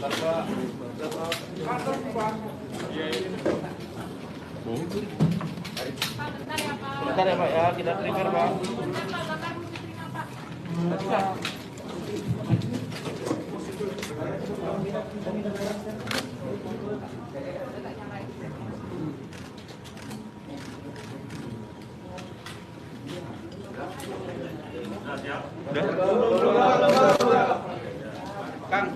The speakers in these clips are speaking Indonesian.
Bentar ya Pak ya, kita prepare Pak. Kang.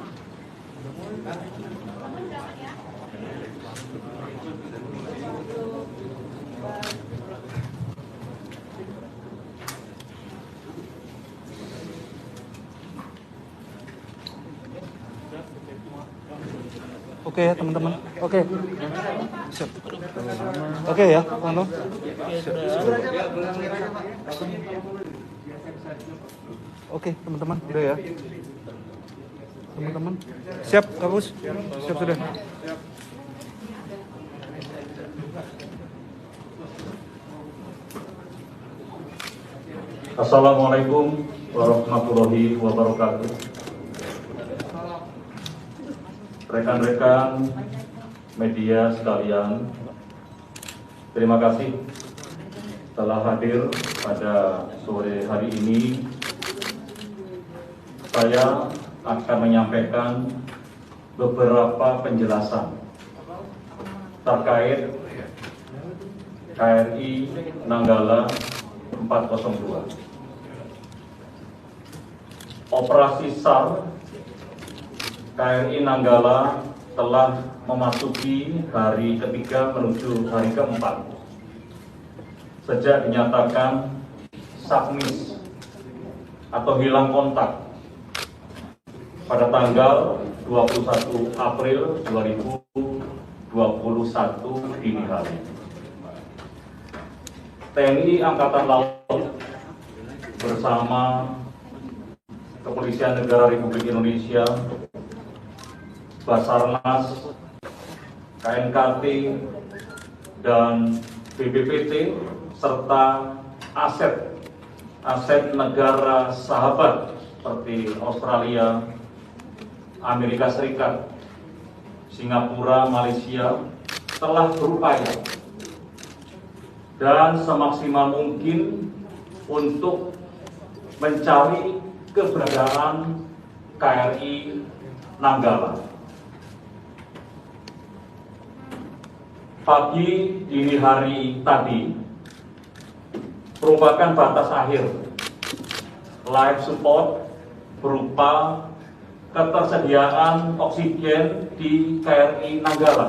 Oke ya teman-teman. Oke. Siap. Oke ya, Bang Dong. Oke teman-teman, udah ya. Teman-teman. Siap, Kapus? Siap sudah. Assalamualaikum warahmatullahi wabarakatuh. Rekan-rekan media sekalian, terima kasih telah hadir pada sore hari ini. Saya akan menyampaikan beberapa penjelasan terkait KRI Nanggala 402. Operasi SAR KRI Nanggala telah memasuki hari ketiga menuju hari keempat sejak dinyatakan submiss atau hilang kontak pada tanggal 21 April 2021 dini hari. TNI Angkatan Laut bersama Kepolisian Negara Republik Indonesia, Basarnas, KNKT, dan BPPT, serta aset negara sahabat seperti Australia, Amerika Serikat, Singapura, Malaysia telah berupaya dan semaksimal mungkin untuk mencari keberadaan KRI Nanggala. Pagi dini hari tadi merupakan batas akhir life support berupa ketersediaan oksigen di KRI Nanggala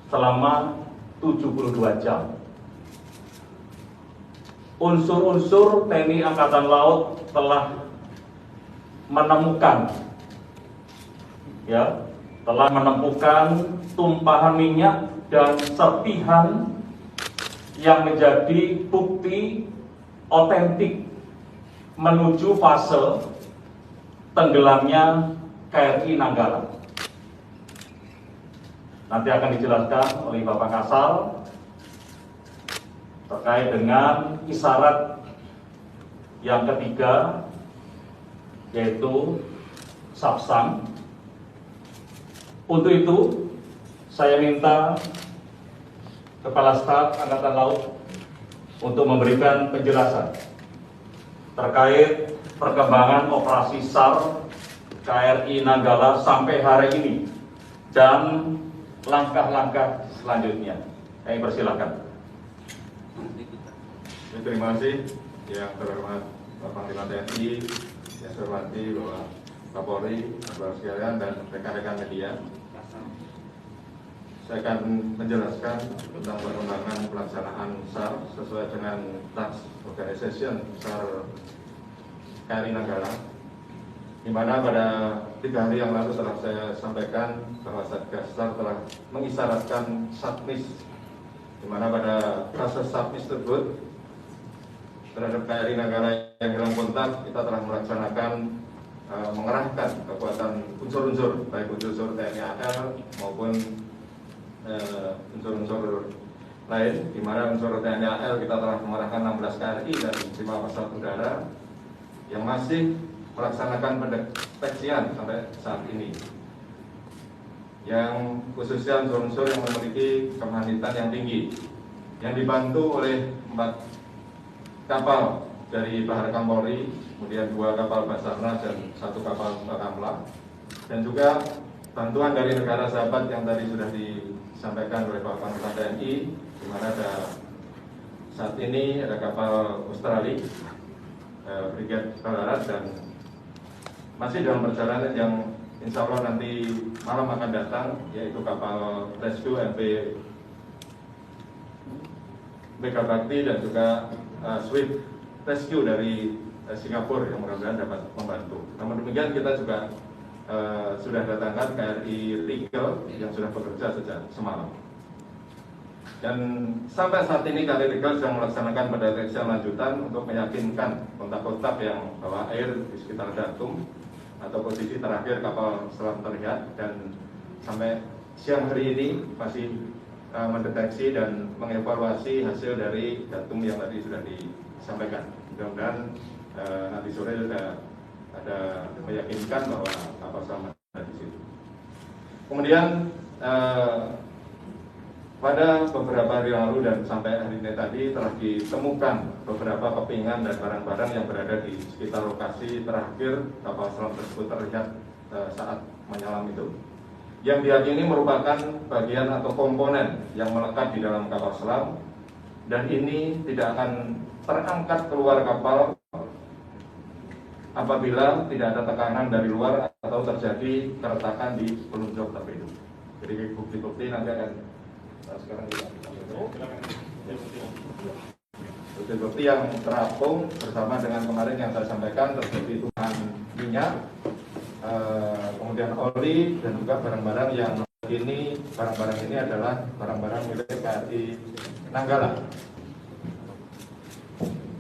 selama 72 jam. Unsur-unsur TNI Angkatan Laut telah menemukan tumpahan minyak dan serpihan yang menjadi bukti otentik menuju fase tenggelamnya KRI Nanggala. Nanti akan dijelaskan oleh Bapak Kasal terkait dengan isyarat yang ketiga, yaitu SAPSAN. Untuk itu, saya minta Kepala Staf Angkatan Laut untuk memberikan penjelasan terkait perkembangan operasi SAR KRI Nanggala sampai hari ini dan langkah-langkah selanjutnya. Kami persilakan. Terima kasih yang terhormat Bapak Panglima TNI, yang saya hormati Bapak Kapolri, Bapak sekalian, dan rekan-rekan media. Saya akan menjelaskan tentang perkembangan pelaksanaan SAR sesuai dengan Task Organization SAR KRI Nanggala, di mana pada 3 hari yang lalu telah saya sampaikan bahwa Satgas SAR telah mengisyaratkan submiss, di mana pada fase submiss tersebut terhadap KRI Nanggala yang hilang kontak, kita telah melaksanakan mengerahkan kekuatan unsur-unsur, baik unsur TNI AL maupun unsur-unsur lain, di mana unsur TNI AL kita telah mengerahkan 16 KRI dan 5 pesawat udara yang masih melaksanakan pendeteksian sampai saat ini, yang khususnya unsur-unsur yang memiliki kemanitan yang tinggi, yang dibantu oleh 4 kapal dari Baharkam Polri, kemudian 2 kapal Basarnas dan 1 kapal Bakamla, dan juga bantuan dari negara sahabat yang tadi sudah disampaikan oleh Pak Panglima TNI, di mana saat ini ada kapal Australia, Brigade Barat, dan masih dalam perjalanan yang insya Allah nanti malam akan datang, yaitu kapal rescue MV Megabakti dan juga Swift Rescue dari Singapura yang mudah-mudahan dapat membantu. Namun demikian kita juga sudah datangkan KRI Rigel yang sudah bekerja sejak semalam. Dan sampai saat ini KRI Rigel sedang melaksanakan pendeteksian lanjutan untuk meyakinkan kontak-kontak yang bawa air di sekitar datum atau posisi terakhir kapal selam terlihat, dan sampai siang hari ini masih mendeteksi dan mengevaluasi hasil dari datum yang tadi sudah disampaikan. Mudah-mudahan nanti sore sudah ada meyakinkan bahwa kapal selam ada di situ. Kemudian pada beberapa hari lalu dan sampai hari ini tadi telah ditemukan beberapa kepingan dan barang-barang yang berada di sekitar lokasi terakhir kapal selam tersebut terlihat saat menyelam itu, yang diyakini merupakan bagian atau komponen yang melekat di dalam kapal selam, dan ini tidak akan terangkat keluar kapal apabila tidak ada tekanan dari luar atau terjadi keretakan di pelunjok torpedo. Jadi bukti-bukti nanti akan sekarang bukti-bukti yang terapung bersama dengan kemarin yang saya sampaikan, terjadi tumpahan minyak, kemudian oli, dan juga barang-barang yang barang-barang ini adalah barang-barang milik KRI Nanggala,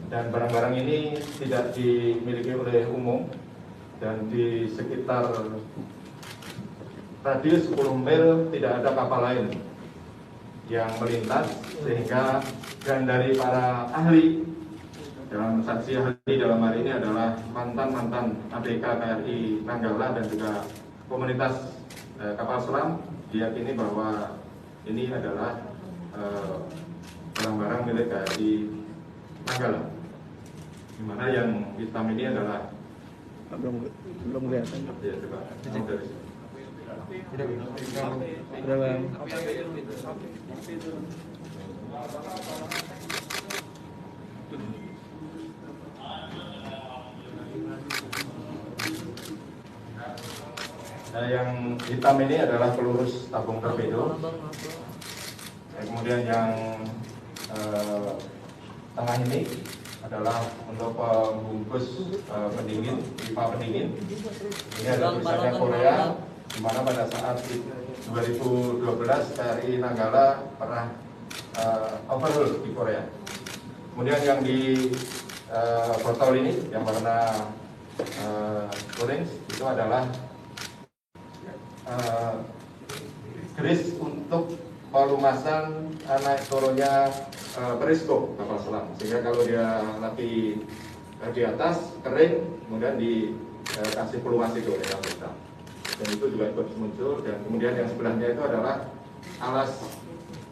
dan barang-barang ini tidak dimiliki oleh umum, dan di sekitar radius 10 mil tidak ada kapal lain yang melintas, sehingga dan dari para ahli dalam saksi ahli dalam hari ini adalah mantan ABK KRI Nanggala dan juga komunitas kapal selam, diyakini bahwa ini adalah barang-barang milik KRI Nanggala, di mana yang hitam ini adalah belum kelihatan. ya, coba dari sini. Udah bang. Yang hitam ini adalah pelurus tabung torpedo. Kemudian yang tengah ini adalah untuk pembungkus pendingin, pipa pendingin. Ini ada tulisannya Korea, di mana pada saat 2012 KRI Nanggala pernah overhaul di Korea. Kemudian yang di botol ini yang warna orange itu adalah grease untuk pelumasan naik turunnya periskop kapal selam, sehingga kalau dia lagi di atas kering, kemudian dikasih pelumas itu oleh kapal, dan itu juga ikut muncul. Dan kemudian yang sebelahnya itu adalah alas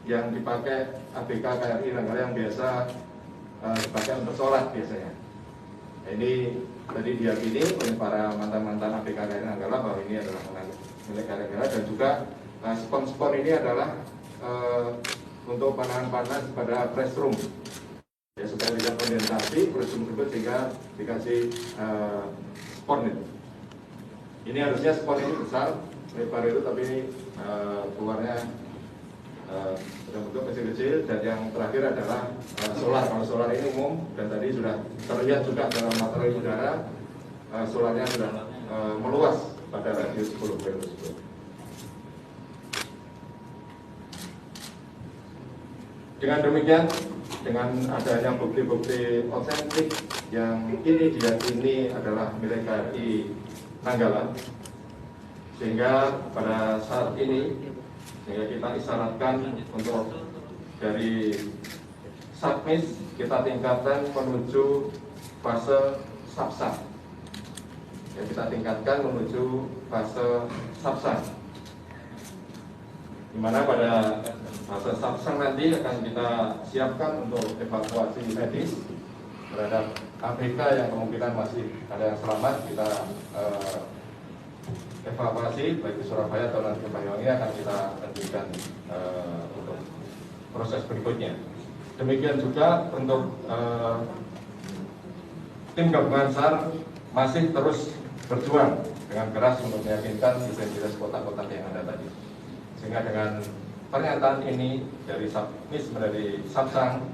yang dipakai ABK KRI Nanggala yang biasa dipakai untuk sholat biasanya. Nah, ini tadi diyakini oleh para mantan ABK KRI Nanggala bahwa ini adalah milik KRI Nanggala, dan juga spon-spon ini adalah untuk panahan panas pada press room, ya, supaya tidak kondensasi press room tersebut, sehingga dikasih spon itu. Ini harusnya spon ini besar lebar itu, tapi ini keluarnya bentuk kecil-kecil. Dan yang terakhir adalah solar. Kalau solar ini umum, dan tadi sudah terlihat juga dalam materi udara, solarnya sudah meluas pada radius 10 mil tersebut. Dengan demikian, dengan adanya bukti-bukti otentik yang ini diyakini adalah milik KRI Nanggala, sehingga pada saat ini kita isyaratkan untuk dari Satmis kita tingkatkan menuju fase SAPSA. ya, kita tingkatkan menuju fase subsang, di mana pada fase subsang nanti akan kita siapkan untuk evakuasi medis terhadap ABK yang kemungkinan masih ada yang selamat. Kita evakuasi baik di Surabaya atau nanti ke Banyuwangi akan kita lanjutkan untuk proses berikutnya. Demikian juga untuk tim gabungan SAR masih terus berjuang dengan keras untuk meyakinkan identitas kotak-kotak yang ada tadi. Sehingga dengan pernyataan ini dari Submis menjadi Subsang,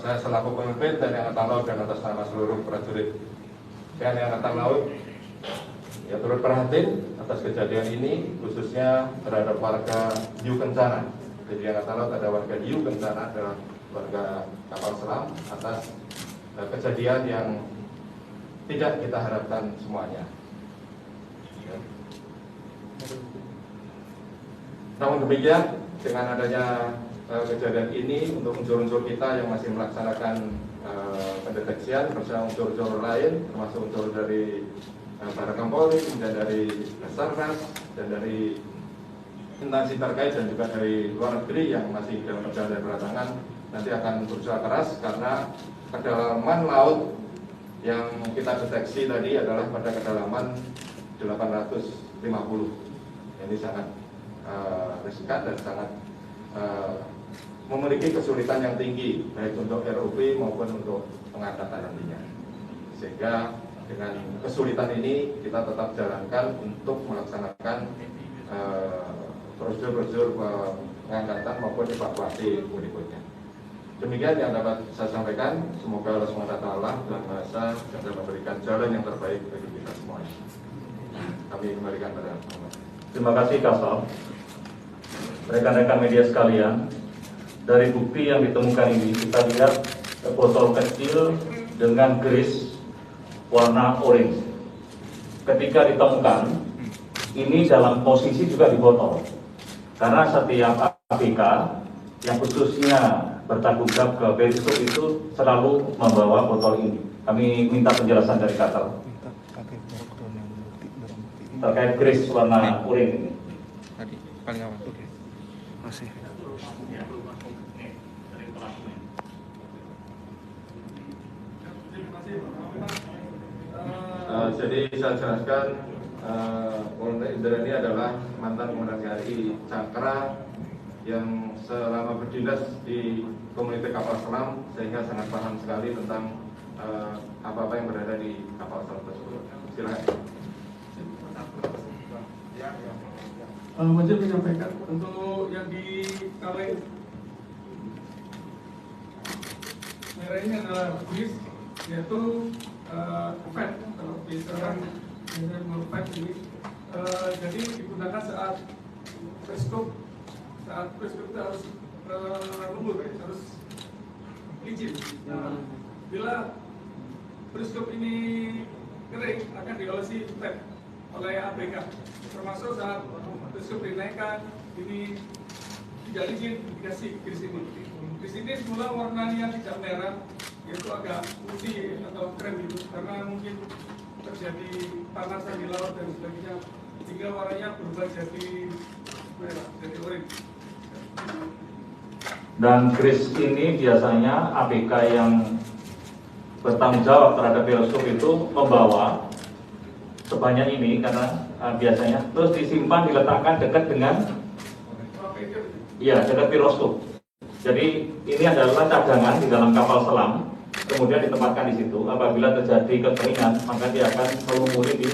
saya selaku pemimpin TNI Angkatan Laut dan atas nama seluruh prajurit TNI Angkatan Laut ya turut prihatin atas kejadian ini, khususnya terhadap warga Hiu Kencana. Jadi Angkatan Laut ada warga Hiu Kencana adalah warga kapal selam atas kejadian yang tidak kita harapkan semuanya. Ya. Namun demikian, dengan adanya kejadian ini, untuk unsur-unsur kita yang masih melaksanakan pendeteksian bersama unsur-unsur lain, termasuk unsur dari Barakam Polri, dan dari Basarnas, dan dari instansi terkait, dan juga dari luar negeri yang masih dalam perjalanan berdatangan, nanti akan berusaha keras karena kedalaman laut yang kita deteksi tadi adalah pada kedalaman 850. Ini sangat riskan dan sangat memiliki kesulitan yang tinggi baik untuk ROV maupun untuk pengangkatan nantinya. Sehingga dengan kesulitan ini kita tetap jalankan untuk melaksanakan prosedur-prosedur pengangkatan maupun evakuasi berikutnya. Demikian yang dapat saya sampaikan. Semoga Allah SWT dan Maha bisa memberikan jalan yang terbaik bagi kita semuanya. Kami kembalikan pada Allah. Terima kasih Kasal. Rekan-rekan media sekalian, dari bukti yang ditemukan ini kita lihat botol kecil dengan gris warna orange. Ketika ditemukan, ini dalam posisi juga di botol. Karena setiap ABK yang khususnya bertanggung jawab ke Perisub itu selalu membawa botol ini. Kami minta penjelasan dari Kasal terkait gris warna oranye ini. Tadi paling awal. Oke. Masih. Jadi saya jelaskan, Kolonel Indra ini adalah mantan Komandan KRI Cakra yang selama berdinas di komunitas kapal selam sehingga sangat paham sekali tentang apa-apa yang berada di kapal selam tersebut. Silakan. Majelis menyampaikan untuk yang di kaleng merah ini adalah bis, yaitu PET. Kalau di sekarang PET ini jadi digunakan saat periskop itu harus lembut, harus licin. Nah, bila periskop ini kering akan diolesi PET oleh ABK, termasuk saat periskop dinaikkan ini tidak licin dikasih kris ini. Di sini semula warnanya tidak merah, yaitu agak putih atau krem gitu, karena mungkin terjadi panasan di laut dan sebagainya, sehingga warnanya berubah jadi merah, jadi oranye. Dan kris ini biasanya ABK yang bertanggung jawab terhadap Perisub itu membawa sebanyak ini karena biasanya terus disimpan, diletakkan dekat dengan dekat piroskop. Jadi ini adalah cadangan di dalam kapal selam, kemudian ditempatkan di situ. Apabila terjadi kekeringan, maka dia akan melumuri di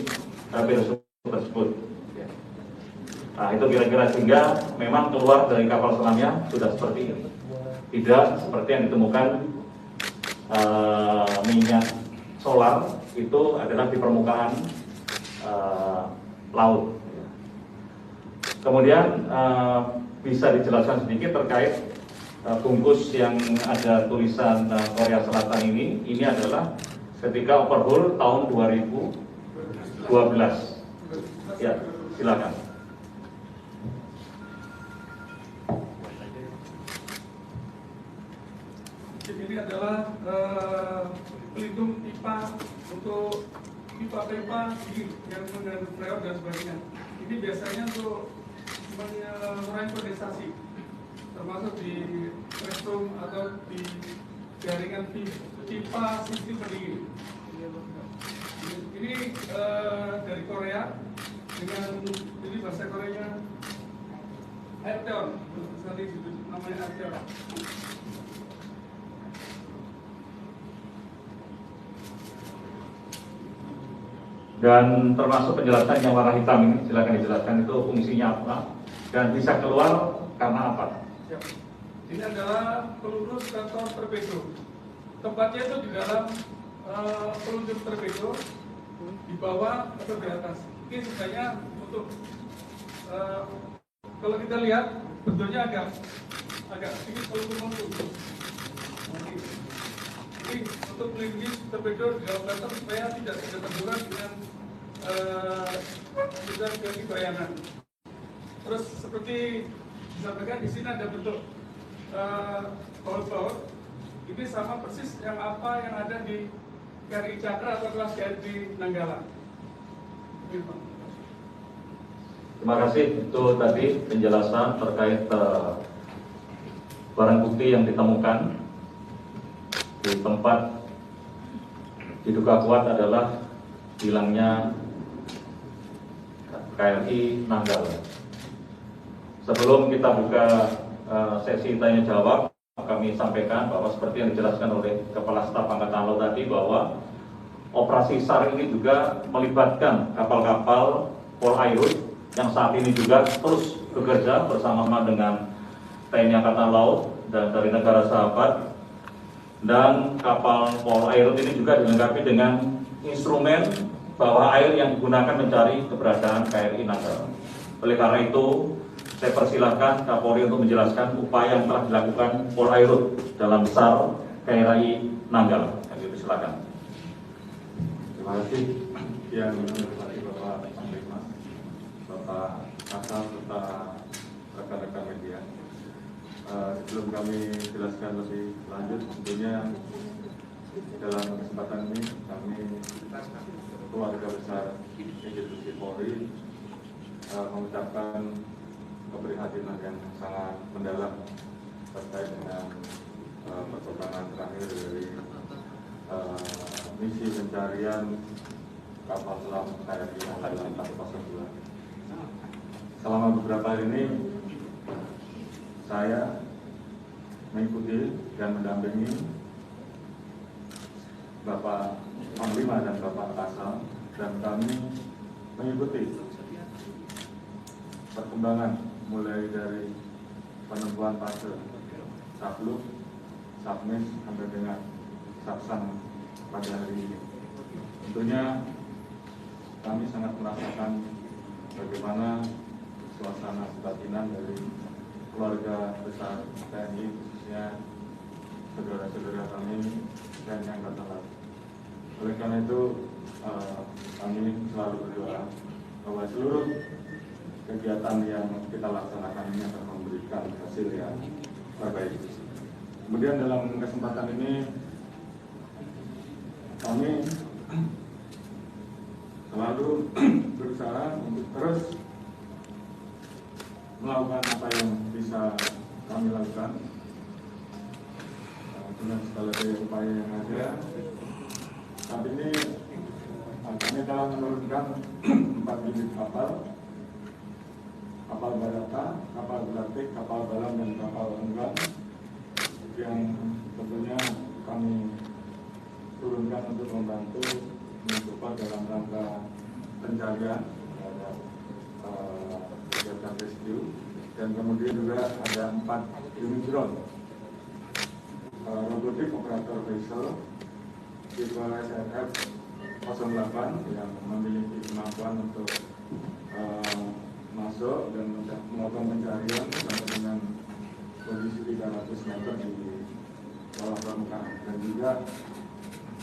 piroskop tersebut. Nah itu kira-kira, sehingga memang keluar dari kapal selamnya sudah seperti ini, tidak seperti yang ditemukan minyak solar itu adalah di permukaan laut. Kemudian bisa dijelaskan sedikit terkait bungkus yang ada tulisan Korea Selatan ini adalah ketika overhaul tahun 2012. Ya, silakan. Ini adalah pelindung pipa untuk pipa-pipa yang mengandung freon dan sebagainya. Ini biasanya untuk mengurangi kondensasi, termasuk di restroom atau di jaringan pipa sistem pendingin. Ini dari Korea dengan ini bahasa Koreanya Arteon, tadi namanya Arteon. Dan termasuk penjelasan yang warna hitam ini, silakan dijelaskan itu fungsinya apa dan bisa keluar karena apa? Siap. Ini adalah peluru kantor torpedo. Tempatnya itu di dalam pelunjuk torpedo, di bawah atau di atas. Ini sebenarnya untuk kalau kita lihat bentuknya agak sedikit melengkung. Ini untuk melindungi torpedo di dalam kantor supaya tidak terbenturan dengan dari bayangan. Terus seperti disampaikan di sini ada bentuk baut-baut. Ini sama persis yang apa yang ada di KRI Cakra atau kelas KRI Nanggala. Terima kasih, itu tadi penjelasan terkait barang bukti yang ditemukan di tempat diduga kuat adalah hilangnya KRI Nanggala. Sebelum kita buka sesi tanya jawab, kami sampaikan bahwa seperti yang dijelaskan oleh Kepala Staf Angkatan Laut tadi bahwa operasi SAR ini juga melibatkan kapal-kapal Polairut yang saat ini juga terus bekerja bersama dengan TNI Angkatan Laut dan dari negara sahabat. Dan kapal Polairut ini juga dilengkapi dengan instrumen bawah air yang digunakan mencari keberadaan KRI Nanggala. Oleh karena itu, saya persilahkan Kapolri untuk menjelaskan upaya yang telah dilakukan Polairut dalam SAR KRI Nanggala. Silakan. Terima kasih yang menghormati Bapak Panglima, Bapak Kasal serta rekan-rekan media. Sebelum kami jelaskan lebih lanjut, tentunya dalam kesempatan ini kami keluarga besar institusi Polri mengucapkan keprihatinan yang sangat mendalam terkait dengan perkembangan terakhir dari misi pencarian kapal selam KRI Nanggala 402. Selama beberapa hari ini saya mengikuti dan mendampingi Bapak Panglima dan Bapak Kasal, dan kami mengikuti perkembangan mulai dari penemuan fase sabluk, submis sampai dengan saksang pada hari ini. Tentunya kami sangat merasakan bagaimana suasana kebatinan dari keluarga besar TNI, khususnya saudara-saudara kami TNI Angkatan Laut. Oleh karena itu kami selalu berdoa bahwa seluruh kegiatan yang kita laksanakan ini akan memberikan hasil yang terbaik. Kemudian dalam kesempatan ini kami selalu berusaha untuk terus melakukan apa yang bisa kami lakukan dengan segala daya upaya yang ada. Saat ini kami telah menurunkan 4 unit kapal barata, kapal berartik, kapal balam, dan kapal enggang yang tentunya kami turunkan untuk membantu mensupport dalam rangka pencarian terhadap kegiatan rescue. Dan kemudian juga ada 4 unit drone robotik operator vessel tipe SRF 08 yang memiliki kemampuan untuk masuk dan melakukan pencarian sampai dengan kondisi 300 meter di bawah permukaan, dan juga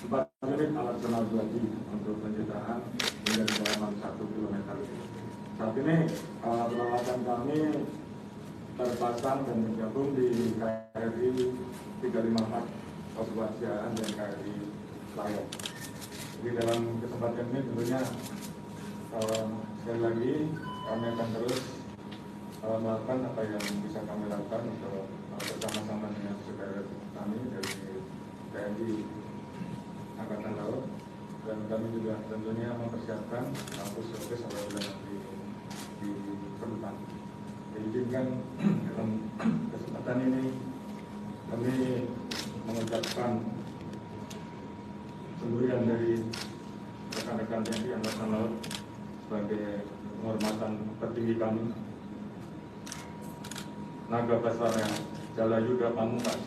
4 unit alat sonar 2G untuk pencitraan hingga kedalaman 1 km. Saat ini peralatan kami terpasang dan tergabung di KRI 354 Kabupaten dan KRI Layan. Jadi dalam kesempatan ini tentunya sekali lagi kami akan terus melakukan apa yang bisa kami lakukan untuk bersama-sama dengan saudara kami dari TNI Angkatan Laut, dan kami juga tentunya mempersiapkan kampus-kampus apabila nanti diperlukan. Diizinkan dalam kesempatan ini kami mengucapkan pemberian dari rekan-rekan TNI Angkatan Laut sebagai penghormatan tertinggi kami. Naga Basarnya Jala Yuda Pamungkas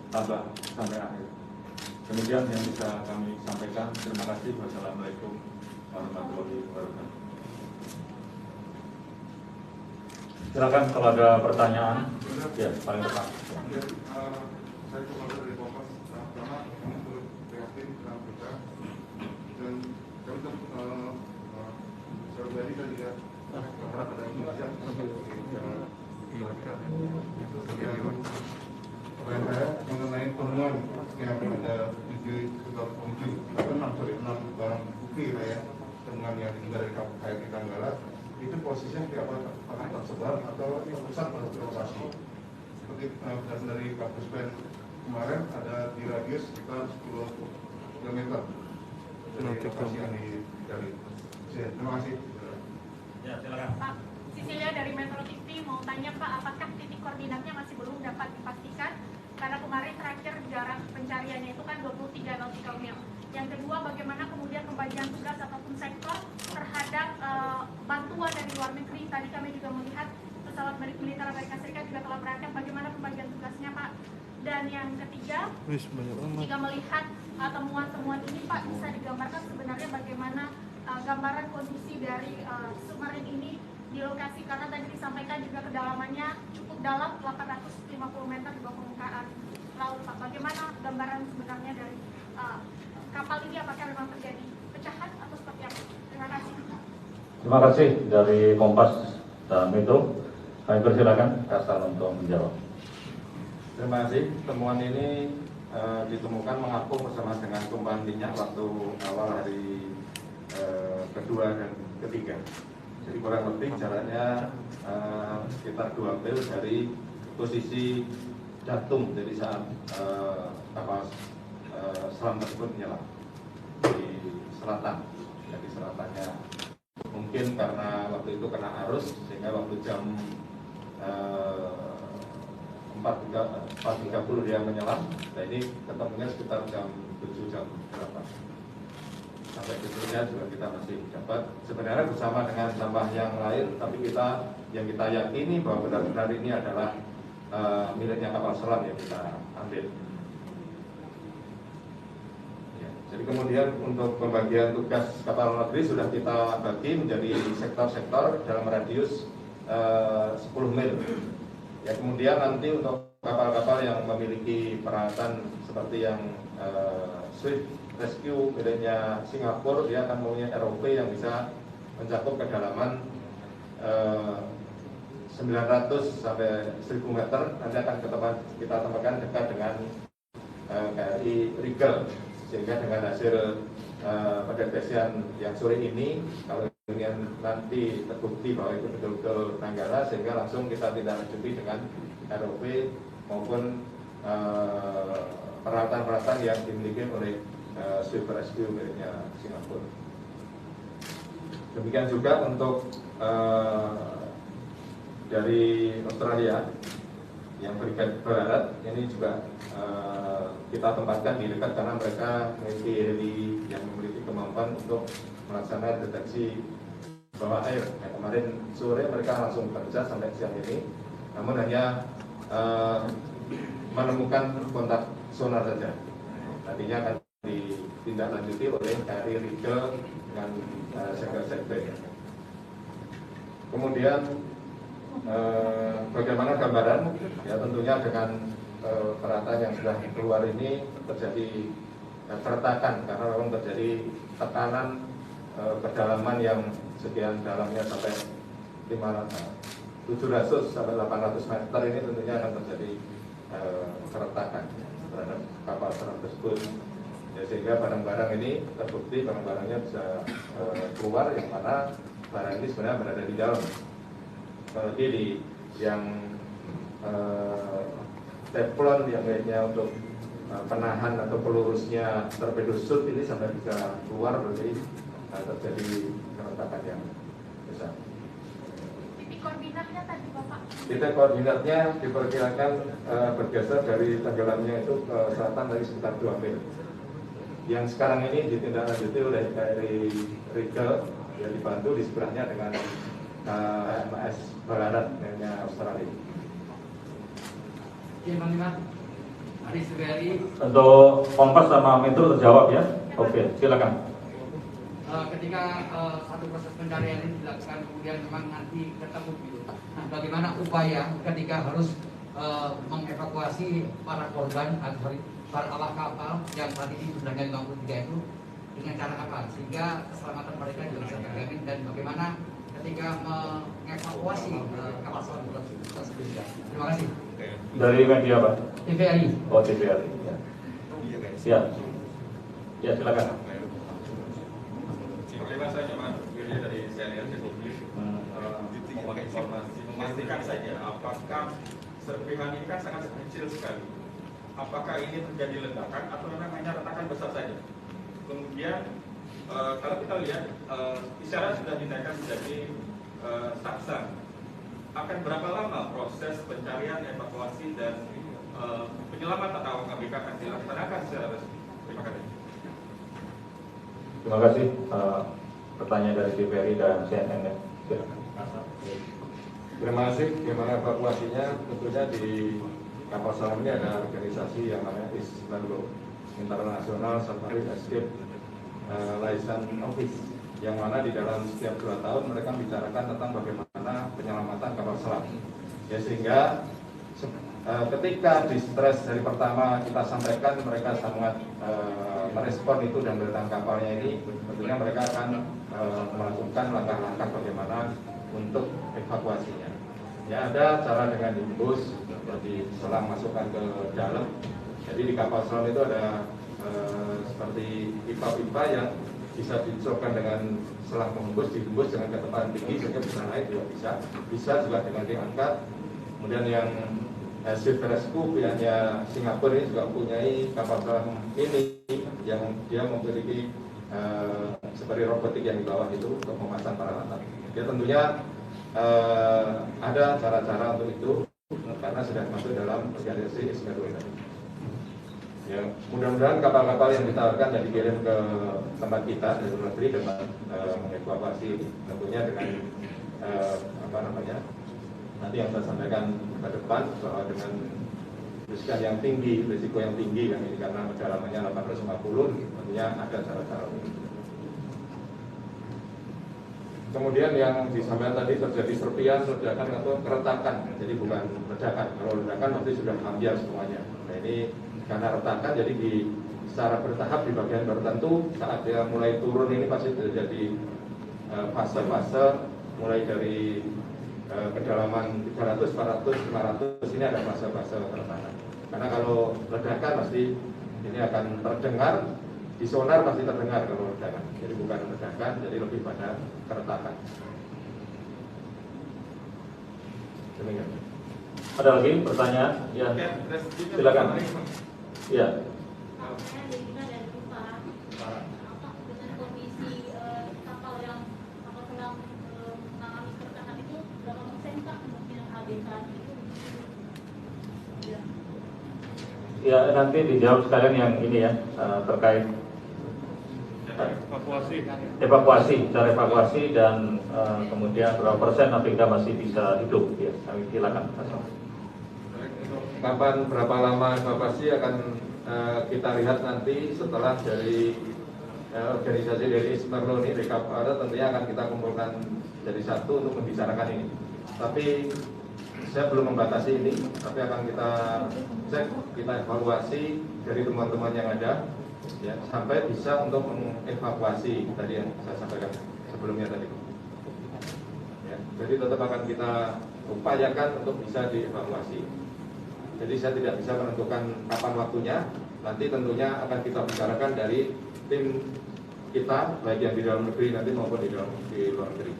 tabah sampai akhir. Demikian yang bisa kami sampaikan. Terima kasih. Wassalamualaikum warahmatullahi wabarakatuh. Silakan kalau ada pertanyaan. Ya, paling depan. Saya kepada dari Kompas, pertama kami turut prihatin dengan berita dan kami secara pribadi saya juga berharap ada Indonesia mengenai temuan yang ada 7 barang bukti ya, temuan yang dari KRI Nanggala itu posisinya apakah tersebar atau pusat lokasi. Seperti berdasarkan dari Kapus Pen kemarin ada di radius sekitar 10 km dari lokasi yang dicari. Terima kasih. Ya, silakan. Pak, Cecilia dari Metro TV mau tanya Pak, apakah titik koordinatnya masih belum dapat dipastikan? Karena kemarin terakhir jarak pencariannya itu kan 23 nautical mil. Yang kedua, bagaimana kemudian pembagian tugas ataupun sektor terhadap bantuan dari luar negeri? Tadi kami juga melihat pesawat militer Amerika Serikat juga telah berangkat. Bagaimana pembagian tugasnya Pak? Dan yang ketiga, jika melihat temuan-temuan ini Pak, bisa digambarkan sebenarnya bagaimana gambaran kondisi dari submarin ini di lokasi, karena tadi disampaikan juga kedalamannya cukup dalam 850 meter di bawah permukaan laut Pak. Bagaimana gambaran sebenarnya dari kapal ini, apakah memang terjadi pecahan atau seperti apa? Terima kasih. Terima kasih dari Kompas dan Metro. Kami persilakan Kasal untuk menjawab. Terima kasih. Temuan ini ditemukan mengapung bersama dengan tumpahan minyak waktu awal hari kedua dan ketiga. Jadi kurang lebih jaraknya sekitar 2 mil dari posisi datum, jadi saat kapal selam tersebut menyelam di selatan. Jadi selatannya mungkin karena waktu itu kena arus sehingga waktu jam 4.30 dia menyelam. Nah ini ketemunya sekitar jam 7 jam 8. Sampai besoknya juga kita masih dapat sebenarnya bersama dengan sampah yang lain, tapi yang kita yakini bahwa benar-benar ini adalah miliknya kapal selam yang kita ambil. Ya, jadi kemudian untuk pembagian tugas kapal negeri sudah kita bagi menjadi sektor-sektor dalam radius 10 mil. Ya, kemudian nanti untuk kapal-kapal yang memiliki peralatan seperti yang Swift Rescue miliknya Singapura, dia akan mempunyai ROV yang bisa mencakup kedalaman 900 sampai 1000 meter. Nanti akan kita tempatkan dekat dengan KRI Rigel, sehingga dengan hasil pendeteksian yang sore ini, kalau ingin nanti terbukti bahwa itu betul-betul Nanggala, sehingga langsung kita tindak lanjuti dengan ROV maupun peralatan-peralatan yang dimiliki oleh Swift Rescue miliknya Singapura. Demikian juga untuk dari Australia yang Brigade Barat ini juga kita tempatkan di dekat karena mereka memiliki heli yang memiliki kemampuan untuk melaksanakan deteksi bawah air. Nah, kemarin sore mereka langsung bekerja sampai siang ini, namun hanya menemukan kontak sonar saja. Nantinya akan ditindaklanjuti oleh KRI Rigel dengan sektor-sektor. Kemudian bagaimana gambaran? Ya tentunya dengan peralatan yang sudah keluar ini terjadi keretakan karena memang terjadi tekanan kedalaman yang sekian dalamnya sampai 700 sampai 800 meter ini tentunya akan terjadi keretakan terhadap kapal selam tersebut. Ya, sehingga barang-barang ini terbukti barang-barangnya bisa keluar, yang mana barang ini sebenarnya berada di dalam. Apalagi di yang teflon yang kayaknya untuk penahan atau pelurusnya torpedo shoot ini sampai bisa keluar, berarti terjadi keretakan yang besar. Titik koordinatnya tadi Bapak? Titik koordinatnya diperkirakan bergeser dari tenggelamnya itu ke selatan dari sekitar 2 mil. Yang sekarang ini ditindaklanjuti oleh KRI Rigel, yang dibantu di sebelahnya dengan MS Ballarat miliknya Australia. Oke, Panglima. Aris Sugiyari. Untuk Kompas sama Metro terjawab ya. Oke, silakan. Ketika satu proses pencarian ini dilakukan, kemudian memang nanti ketemu gitu. Nah, bagaimana upaya ketika harus mengevakuasi para korban, para awak kapal yang saat ini jumlahnya 53 itu dengan cara apa sehingga keselamatan mereka juga bisa terjamin, dan bagaimana ketika mengevakuasi kapal selam tersebut. Terima kasih. Dari media Pak? TVRI. Oh, TVRI. Ya. Ya. Ya, silakan. Terima kasih Mas Willy dari CNN Republik. Memakai informasi, memastikan saja apakah serpihan ini kan sangat kecil sekali. Apakah ini terjadi ledakan atau memang hanya retakan besar saja? Kemudian kalau kita lihat isyarat sudah dinaikkan menjadi saksa. Akan berapa lama proses pencarian, evakuasi dan penyelamatan awak ABK akan dilaksanakan secara resmi? Terima kasih. Terima kasih. Pertanyaan dari TVRI dan CNN ya. Silakan. Terima kasih. Gimana evakuasinya? Tentunya di kapal selam ini ada organisasi yang namanya ISLANDO, International Submarine Escape License Office, yang mana di dalam setiap 2 tahun mereka membicarakan tentang bagaimana penyelamatan kapal selam. Ya, sehingga ketika distress dari pertama kita sampaikan, mereka sangat merespon itu dan datang kapalnya ini, tentunya mereka akan melakukan langkah-langkah bagaimana untuk evakuasinya. Ya, ada cara dengan dimbus, seperti selang masukkan ke dalam. Jadi di kapal selam itu ada seperti pipa-pipa yang bisa dicolokkan dengan selang pengembus, dihembus dengan kecepatan tinggi sehingga bisa naik juga bisa juga dengan diangkat. Kemudian yang Silver Rescue punyanya Singapura ini juga mempunyai kapal selam ini yang dia memiliki seperti robotik yang di bawah itu untuk memasang peralatan. Ya, tentunya ada cara-cara untuk itu karena sudah masuk dalam organisasi ISMERLO tadi. Ya, mudah-mudahan kapal-kapal yang ditawarkan dan dikirim ke tempat kita dari luar negeri dapat mengevakuasi, tentunya dengan nanti yang saya sampaikan ke depan bahwa dengan risiko yang tinggi kan ini karena kedalamannya 850, tentunya ada cara-cara untuk itu. Kemudian yang disampaikan tadi terjadi serpian, ledakan atau keretakan, jadi bukan ledakan. Kalau ledakan pasti sudah ambiar semuanya. Nah, ini karena retakan, jadi secara bertahap di bagian tertentu saat dia mulai turun ini pasti terjadi fase-fase mulai dari kedalaman 300, 400, 500 ini ada fase-fase keretakan. Karena kalau ledakan pasti ini akan terdengar, di sonar pasti terdengar kalau ledakan. Jadi bukan ledakan, jadi lebih pada keretakan. Demikian. Ada lagi pertanyaan? Ya. Silakan. Ya. Saya Devina dari Utara. Dengan kondisi kapal selam mengalami keretakan itu berapa persen Pak kemungkinan ABK itu? Ya, nanti dijawab sekalian yang ini ya, terkait cara evakuasi dan kemudian berapa persen ABK masih bisa hidup ya. Kami silakan. Kapan berapa lama evakuasi akan kita lihat nanti setelah dari organisasi dari ISMERLO ini, RECAP tentunya akan kita kumpulkan jadi satu untuk membicarakan ini. Tapi saya belum membatasi ini, tapi akan kita cek, kita evaluasi dari teman-teman yang ada, ya, sampai bisa untuk mengevakuasi tadi yang saya sampaikan sebelumnya tadi. Ya, jadi tetap akan kita upayakan untuk bisa dievakuasi. Jadi saya tidak bisa menentukan kapan waktunya, nanti tentunya akan kita bicarakan dari tim kita, baik yang di dalam negeri nanti maupun di luar negeri.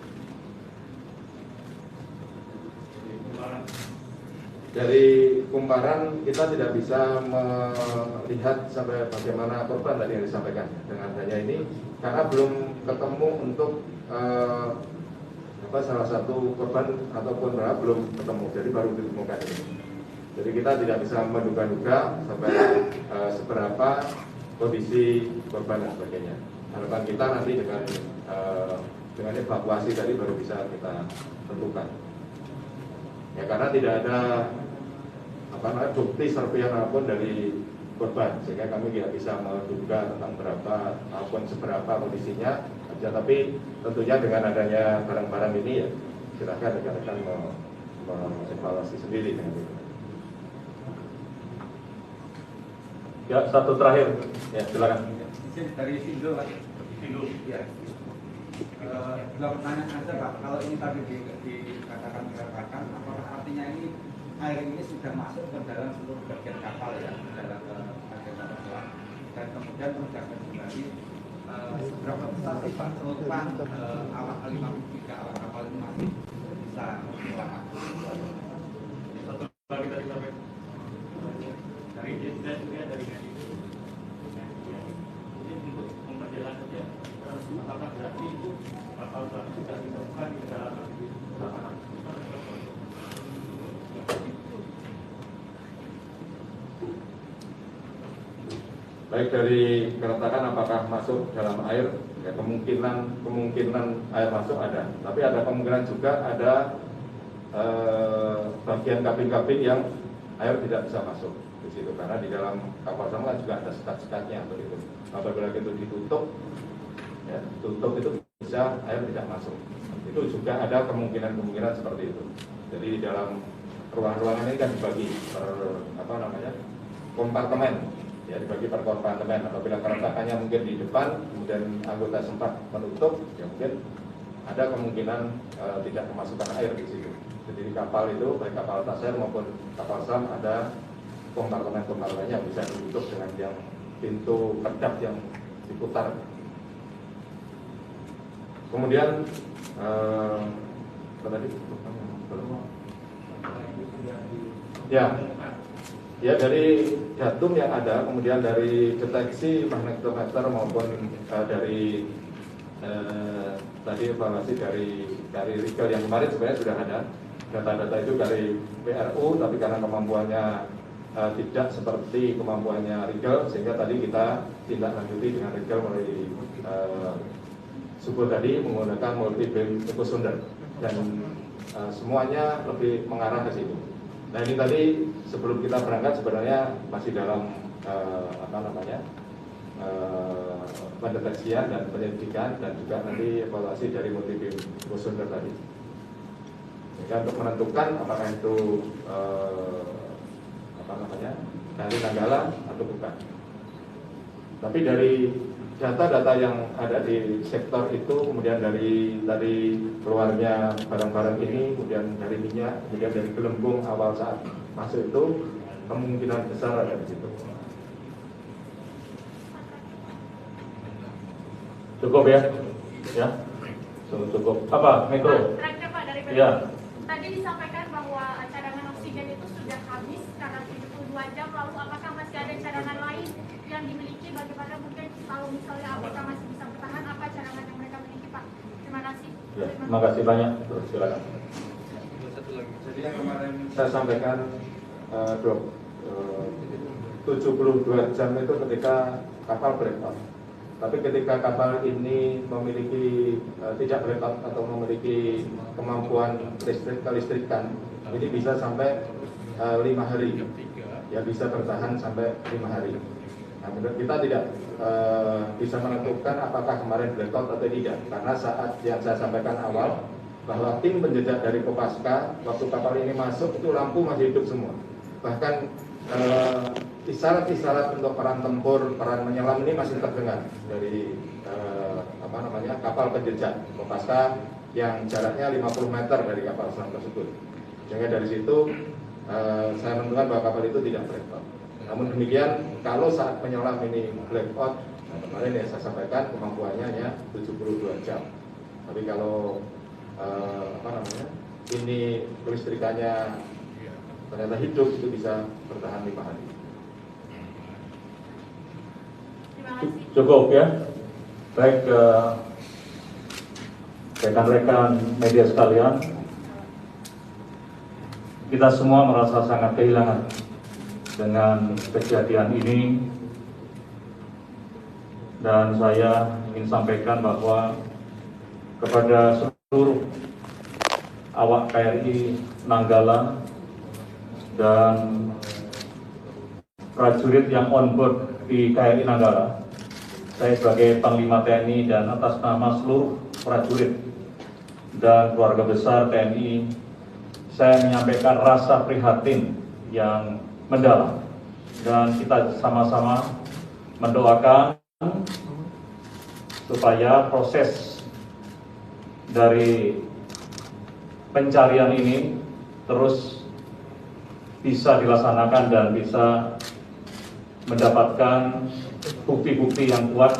Dari kumparan kita tidak bisa melihat sampai bagaimana korban tadi yang disampaikan dengan adanya ini, karena belum ketemu untuk salah satu korban ataupun berapa belum ketemu, jadi baru ditemukan ini. Jadi kita tidak bisa menduga-duga sampai seberapa kondisi korban dan sebagainya. Harapan kita nanti dengan evakuasi tadi baru bisa kita tentukan. Ya, karena tidak ada bukti serpihan apapun dari korban, sehingga kami tidak bisa menduga tentang berapa ataupun seberapa kondisinya. Ya, tapi tentunya dengan adanya barang-barang ini ya silakan rekan-rekan mengevaluasi sendiri dengan itu. Ya, satu terakhir. Ya, silakan. Dari Sindo, Pak. Sindo. Ya. Belum pertanyaan aja, Pak. Kalau ini tadi dikatakan apakah artinya ini air ini sudah masuk ke dalam seluruh bagian kapal ya, dalam bagian kapal selam, dan kemudian menjaga kembali seberapa besar sih Pak penumpang awak 53 awak kapal ini masih bisa selamat? Satu lagi tadi sampai dari dari ini untuk memperjelas saja, apakah berarti itu kapal sudah ditemukan di dalam Baik, dari keretakan apakah masuk dalam air, ya kemungkinan air masuk ada, tapi ada kemungkinan juga ada bagian kabin-kabin yang air tidak bisa masuk di situ, karena di dalam kapal selam juga ada sekat-sekatnya begitu. Apabila itu ditutup, ya, tutup itu bisa air tidak masuk. Itu juga ada kemungkinan seperti itu. Jadi di dalam ruang-ruangan ini kan dibagi per kompartemen. Ya, dibagi per kompartemen. Apabila keretakannya mungkin di depan, kemudian anggota sempat menutup, ya mungkin ada kemungkinan tidak kemasukan air di situ. Jadi di kapal itu, baik kapal tasir maupun kapal selam, ada kompartemen-kompartemennya yang bisa ditutup dengan yang pintu kedap yang diputar. Kemudian apa tadi? Ya dari datum yang ada, kemudian dari deteksi magnetometer maupun dari tadi evaluasi dari rigel yang kemarin sebenarnya sudah ada data-data itu dari PRU, tapi karena kemampuannya tidak seperti kemampuannya rigel, sehingga tadi kita tindak lanjuti dengan rigel melalui subur tadi menggunakan multi beam echo sounder, dan semuanya lebih mengarah ke situ. Nah, ini tadi sebelum kita berangkat sebenarnya masih dalam pendeteksian dan penyelidikan, dan juga nanti evaluasi dari multi beam echo sounder tadi, sehingga untuk menentukan apakah itu dari Nanggala atau bukan. Tapi dari data-data yang ada di sektor itu, kemudian dari keluarnya barang-barang ini, kemudian dari minyak, kemudian dari gelembung awal saat masuk itu, kemungkinan besar ada di situ. Cukup ya? Ya? Cukup. Apa? Mikro? Terakhir Pak, dari PDI. Ya. Tadi disampaikan bahwa cadangan oksigen itu sudah habis karena 72 jam, lalu apakah masih ada cadangan lain yang dimiliki, bagaimana mungkin kalau misalnya ABK masih bisa bertahan, apa cadangan yang mereka miliki Pak? Terima kasih. Ya, terima kasih banyak. Terus silakan. Jadi yang kemarin Saya sampaikan 72 jam itu ketika kapal breakout. Tapi ketika kapal ini memiliki tidak breakout atau memiliki kemampuan kelistrikan, ini bisa sampai 5 hari. Ya, bisa bertahan sampai 5 hari. Nah, kita tidak bisa menentukan apakah kemarin blackout atau tidak, karena saat yang saya sampaikan awal bahwa tim penjejak dari Kopaska waktu kapal ini masuk itu lampu masih hidup semua. Bahkan isyarat-isyarat untuk peran tempur, peran menyelam ini masih terdengar dari kapal penjejak Kopaska yang jaraknya 50 meter dari kapal selam tersebut. Sehingga dari situ saya menentukan bahwa kapal itu tidak blackout. Namun demikian, kalau saat menyelam ini blackout, kemarin yang saya sampaikan kemampuannya hanya 72 jam. Tapi kalau ini kelistrikannya ternyata hidup, itu bisa bertahan 5 hari. Cukup ya. Baik, rekan-rekan media sekalian, kita semua merasa sangat kehilangan dengan kejadian ini, dan saya ingin sampaikan bahwa kepada seluruh awak KRI Nanggala dan prajurit yang on board di KRI Nanggala, saya sebagai Panglima TNI dan atas nama seluruh prajurit dan keluarga besar TNI, saya menyampaikan rasa prihatin yang mendalam, dan kita sama-sama mendoakan supaya proses dari pencarian ini terus bisa dilaksanakan dan bisa mendapatkan bukti-bukti yang kuat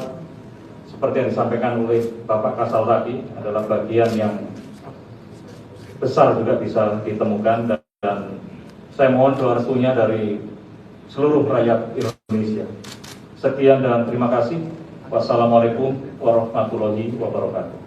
seperti yang disampaikan oleh Bapak Kasal tadi, adalah bagian yang besar juga bisa ditemukan, dan saya mohon doa restunya dari seluruh rakyat Indonesia. Sekian dan terima kasih. Wassalamualaikum warahmatullahi wabarakatuh.